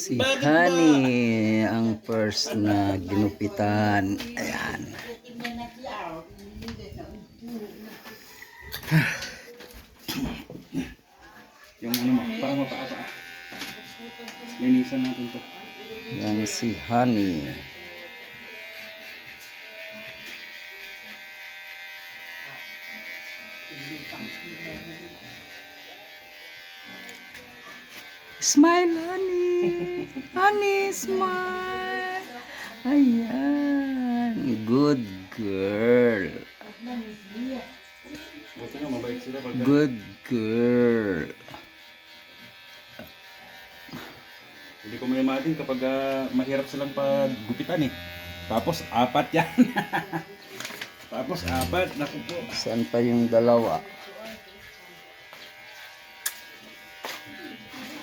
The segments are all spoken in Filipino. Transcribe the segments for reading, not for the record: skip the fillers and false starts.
Si Honey ang first na ginupitan. Ayan. Yung ano mo, pa. Linisan natin to. Yan si Honey. Smile, Honey. Honey, smile. Ayan. Good girl. Buti nga, mabait sila pag Good girl. hindi ko may imagine kapag mahirap silang paggupitan eh. Tapos apat yan. Tapos apat, naku po. Saan pa yung dalawa?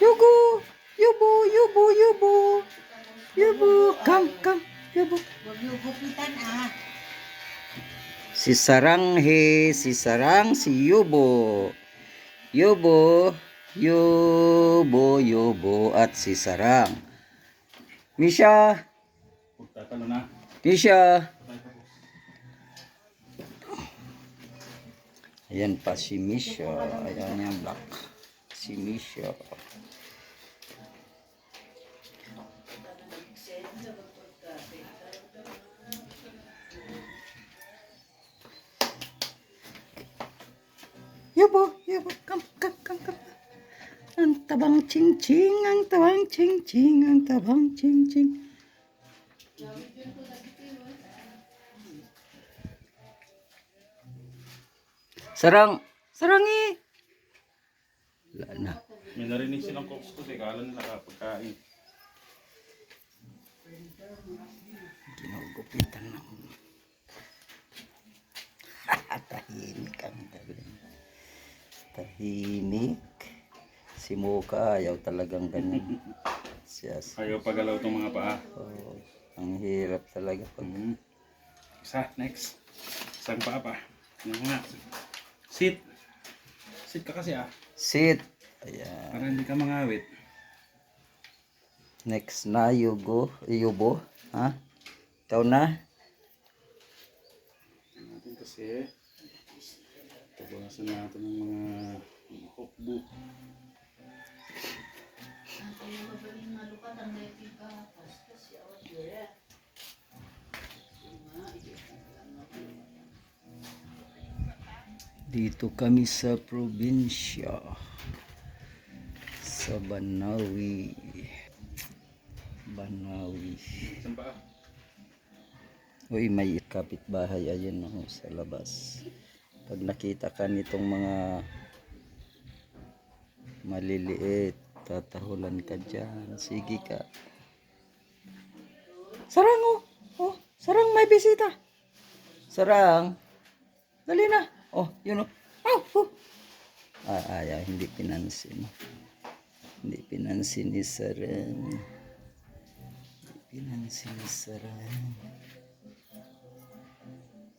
Yugo! Yubo! Yubo! Yubo! Yubo! Come! Yubo! Huwag niyo gupitan ah. Si Sarang si Sarang, si Yubo. Yubo, at si Sarang. Misha! Tatalo na. Misha! Ayan pa si Misha. Ayan yung black. Si Misha. Yubo, come. Ang tabang ching-ching, ang tabang ching-ching, ang tabang ching-ching. Sarangi! Wala na. May narinig silang cooks ko, kala nila kapagkain. Ginugupitan ng tahimik ang galing. Tahimik. Si Mocha ayaw talagang ganyan. Ayaw pagalaw itong mga paa. Oh, ang hirap talaga pag Isa, next. Isang paa pa. Ano nga? Sit. Sit ka kasi ah. sit. Ayan. Para hindi ka mangawit. Next na Yubo. Ha? Ikaw na? Natin kasi tabasan natin ng mga hukbo. Dito kami sa probinsya. Sa Banawi. Isang paa. Uy, may kapitbahay ayun sa labas. Pag nakita ka nitong mga maliliit, tatahulan ka dyan. Sige ka. Sarang oh, Sarang may bisita. Sarang. Dali na. Oh, yun oh. Ayaw, hindi pinansin. Hindi pinansin ni Sarang.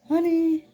Honey.